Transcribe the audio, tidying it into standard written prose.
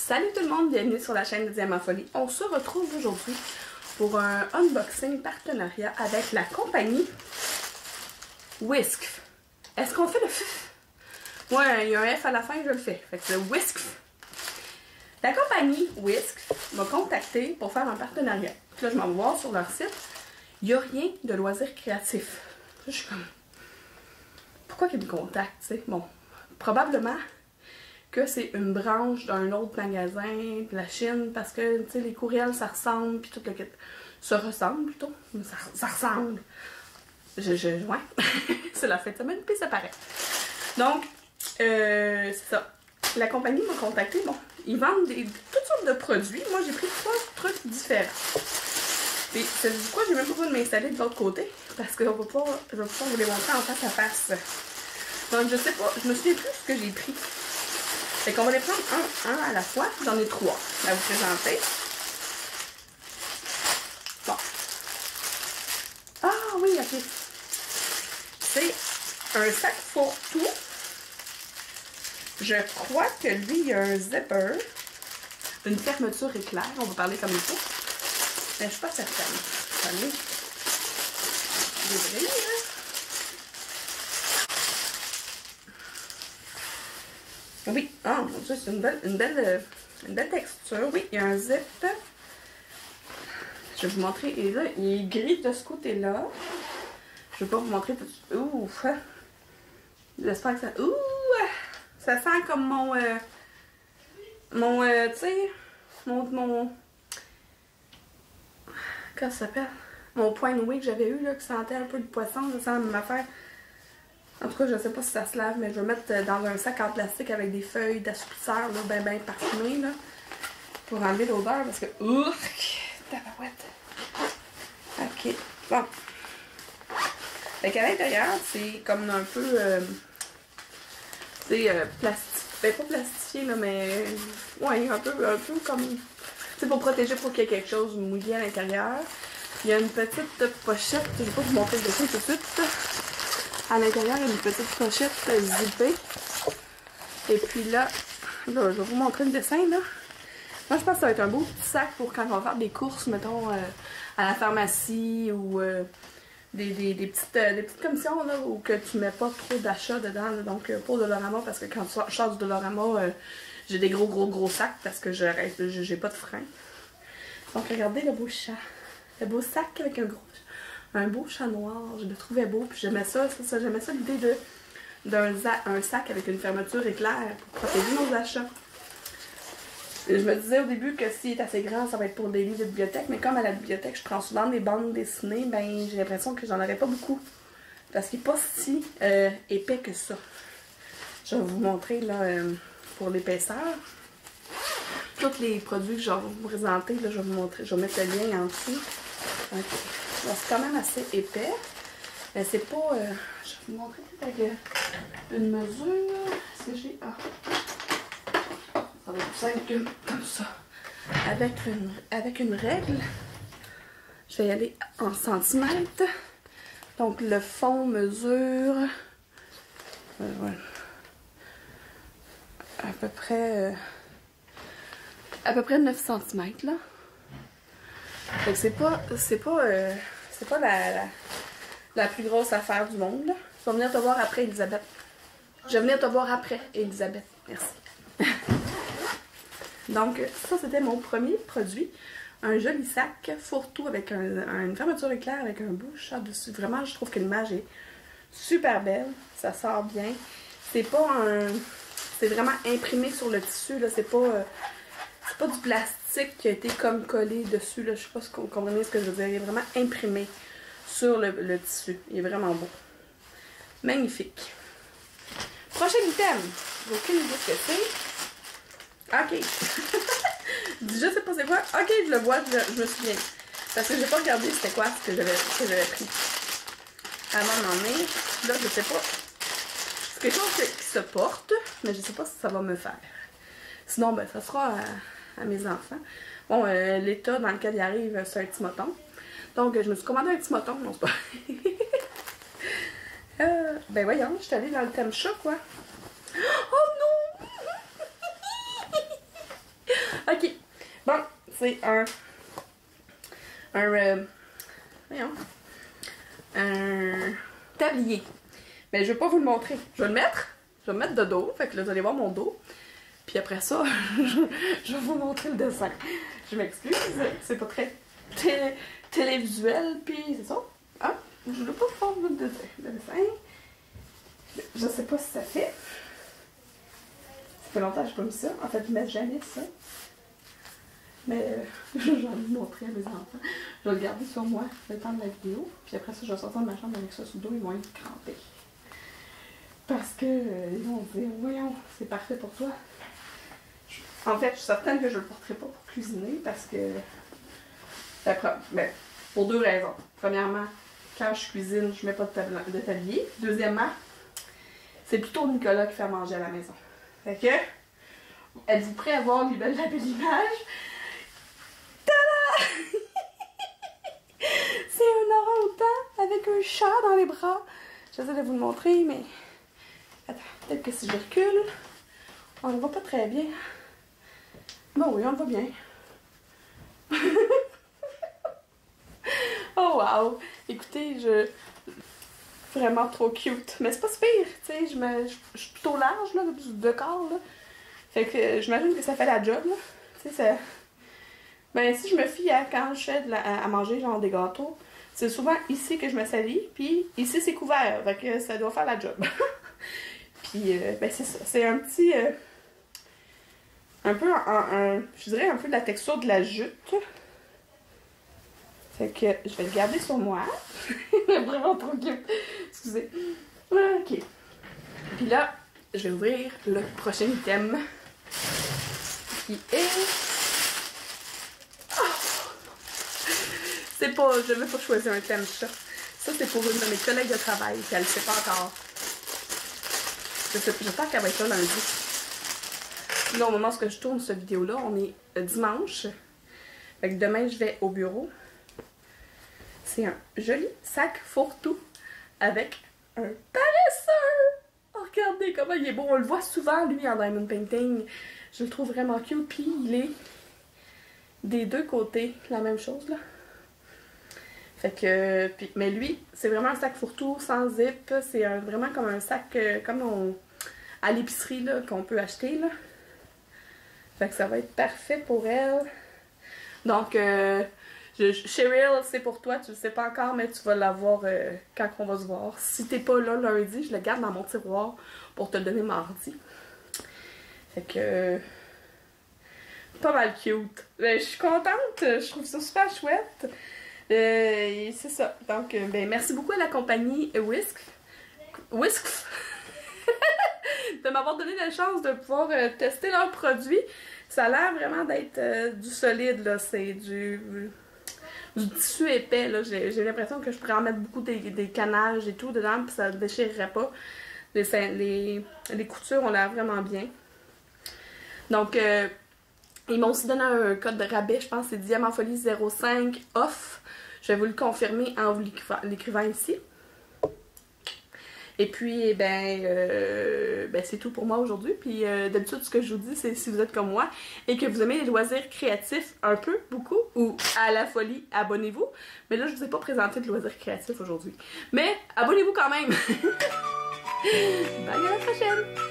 Salut tout le monde, bienvenue sur la chaîne de Diamant Folie. On se retrouve aujourd'hui pour un unboxing partenariat avec la compagnie Whisk. Est-ce qu'on fait le F? Ouais, il y a un F à la fin, je le fais. Fait que le Whisk. La compagnie Whisk m'a contacté pour faire un partenariat. Puis là, je m'en vais voir sur leur site. Il n'y a rien de loisirs créatifs. Je suis comme... Pourquoi qu'ils me contactent, tu sais? Bon, probablement que c'est une branche d'un autre magasin de la Chine parce que, tu sais, les courriels, ça ressemble, puis tout le kit se ressemble plutôt. Ça ressemble. Ouais. C'est la fin de semaine, puis ça paraît. Donc, c'est ça. La compagnie m'a contacté. Bon, ils vendent toutes sortes de produits. Moi, j'ai pris 3 trucs différents. Et c'est du coup, j'ai même pas besoin de m'installer de l'autre côté parce que je vais pas vous les montrer en face à face. Donc, je sais pas, je me souviens plus ce que j'ai pris. Fait qu'on va les prendre un à la fois. J'en ai 3 à vous présenter. Bon. Ah oui, ok. C'est un sac fourre-tout. Je crois que lui, il y a un zipper. Une fermeture éclair. On va parler comme il faut. Mais je suis pas certaine. Attendez. L'ouvrir. Oui. Oh mon dieu, c'est une belle texture. Oui, il y a un zip. Je vais vous montrer. Et là, il est gris de ce côté-là. Je vais pas vous montrer tout de suite. Ouh! J'espère que ça... Ouh! Ça sent comme mon... tu sais... Mon... Comment ça s'appelle? Mon point noué que j'avais eu, là, qui sentait un peu de poisson. Ça sent la même affaire. En tout cas, je sais pas si ça se lave, mais je vais mettre dans un sac en plastique avec des feuilles d'assouplisseur, là, bien parfumées, là. Pour enlever l'odeur, parce que... Ouh! Tabarouette! Ok. Bon. Fait qu'à l'intérieur, c'est comme un peu... c'est plastique. Ben, pas plastifié, là, mais... Ouais, un peu comme... C'est pour protéger pour qu'il y ait quelque chose de mouillé à l'intérieur. Il y a une petite pochette. Je vais pas vous montrer le dessin tout de suite. À l'intérieur, il y a une petite pochette zippée. Et puis là, je vais vous montrer le dessin, là. Moi, je pense que ça va être un beau petit sac pour quand on va faire des courses, mettons, à la pharmacie ou des petites commissions, là, où que tu mets pas trop d'achats dedans. Là. Donc, pour Dollarama, parce que quand je sors du Dollarama, j'ai des gros sacs parce que j'ai pas de frein. Donc, regardez le beau chat. Le beau sac avec un beau chat noir. Je le trouvais beau. Puis j'aimais ça j'aimais ça l'idée d'un sac avec une fermeture éclair pour protéger nos achats. Et je me disais au début que s'il est assez grand, ça va être pour des livres de bibliothèque. Mais comme à la bibliothèque, je prends souvent des bandes dessinées, ben j'ai l'impression que j'en aurais pas beaucoup. Parce qu'il n'est pas si épais que ça. Je vais vous montrer là pour l'épaisseur. Tous les produits que je vais vous présenter, là, je vais vous montrer. Je vais mettre le lien en dessous. Okay. C'est quand même assez épais. Mais c'est pas... je vais vous montrer avec une mesure. Est-ce que j'ai... Ah. Ça va être plus simple que comme ça. Avec une règle, je vais y aller en centimètres. Donc le fond mesure... voilà. À peu près 9 cm là. Fait que c'est pas la plus grosse affaire du monde. Là. Je vais venir te voir après, Elisabeth. Je vais venir te voir après, Elisabeth. Merci. Donc, ça, c'était mon premier produit. Un joli sac fourre-tout avec une fermeture éclair avec un beau chat dessus. Vraiment, je trouve que l'image est super belle. Ça sort bien. C'est pas un... C'est vraiment imprimé sur le tissu, là. C'est pas du plastique qui a été comme collé dessus, là. Je sais pas si vous comprenez ce que je veux dire. Il est vraiment imprimé sur le tissu. Il est vraiment beau. Magnifique. Prochain item. J'ai aucune idée ce que c'est. Ok. Je sais pas c'est quoi. Ok, je le vois, je me souviens. Parce que j'ai pas regardé c'était quoi ce que j'avais pris. Avant d'en emmener. Là, je sais pas. C'est quelque chose qui se porte, mais je sais pas si ça va me faire. Sinon, ben, ça sera à mes enfants. Bon, l'état dans lequel il arrive, c'est un petit moton. Donc, je me suis commandé un petit moton. Non, c'est pas... ben voyons, je suis allée dans le thème chat, quoi. Oh non! c'est voyons, un tablier. Mais je vais pas vous le montrer. Je vais le mettre de dos. Fait que là, vous allez voir mon dos. Puis après ça, je vais vous montrer le dessin. Je m'excuse, c'est pas très télévisuel, puis c'est ça. Ah, je veux pas faire le dessin. Je sais pas si ça fait. Ça fait longtemps que j'ai pas mis ça. En fait, je mets jamais ça. Mais j'ai envie de montrer à mes enfants. Je vais le garder sur moi le temps de la vidéo. Puis après ça, je vais sortir de ma chambre avec ça sur le dos. Ils vont être crampés. Parce que ils vont dire, voyons, c'est parfait pour toi. En fait, je suis certaine que je le porterai pas pour cuisiner parce que... Ben, pour deux raisons. Premièrement, quand je cuisine, je mets pas de tablier. Deuxièmement, c'est plutôt Nicolas qui fait à manger à la maison. Fait que, êtes-vous prêts à voir la belle image? Tada! C'est un orang-outan avec un chat dans les bras. J'essaie de vous le montrer, mais... Attends, peut-être que si je recule, on ne voit pas très bien. Bon oui, on le voit bien. Oh wow! Écoutez, vraiment trop cute. Mais c'est pas si pire, tu sais, je suis plutôt large, là, de corps, là. Fait que j'imagine que ça fait la job, là. Tu sais, ça... Ben, si je me fie à quand je fais à manger, genre, des gâteaux, c'est souvent ici que je me salis, puis ici, c'est couvert. Fait que ça doit faire la job. Puis, ben, c'est ça. C'est un petit... un peu, je dirais un peu de la texture de la jute. Fait que je vais le garder sur moi. Vraiment trop cute. Excusez. Ok. Puis là, je vais ouvrir le prochain item. Qui est... Oh! C'est pas... Je n'ai pas choisi un thème ça. Ça, c'est pour une de mes collègues de travail. Puis elle ne sait pas encore. J'espère qu'elle va être là lundi. Là, au moment où je tourne cette vidéo-là, on est dimanche. Fait que demain, je vais au bureau. C'est un joli sac fourre-tout avec un paresseux. Oh, regardez comment il est beau. On le voit souvent, lui, en diamond painting. Je le trouve vraiment cute. Puis, il est des deux côtés la même chose, là. Fait que... Puis, mais lui, c'est vraiment un sac fourre-tout sans zip. C'est vraiment comme un sac comme à l'épicerie, là, qu'on peut acheter, là. Fait que ça va être parfait pour elle. Donc, Cheryl, c'est pour toi. Tu le sais pas encore, mais tu vas l'avoir quand on va se voir. Si t'es pas là lundi, je le garde dans mon tiroir pour te le donner mardi. Fait que... pas mal cute. Je suis contente. Je trouve ça super chouette. C'est ça. Donc, ben, merci beaucoup à la compagnie Whisk de m'avoir donné la chance de pouvoir tester leurs produits. Ça a l'air vraiment d'être du solide, là. C'est du tissu épais, là. J'ai l'impression que je pourrais en mettre beaucoup des canages et tout dedans, puis ça ne déchirerait pas. Les coutures ont l'air vraiment bien. Donc, ils m'ont aussi donné un code de rabais, je pense que c'est Diamantfolie 05 off. Je vais vous le confirmer en vous l'écrivant ici. Et puis, ben c'est tout pour moi aujourd'hui. Puis, d'habitude, ce que je vous dis, c'est si vous êtes comme moi et que vous aimez les loisirs créatifs un peu, beaucoup, ou à la folie, abonnez-vous. Mais là, je vous ai pas présenté de loisirs créatifs aujourd'hui. Mais abonnez-vous quand même! Bye, à la prochaine!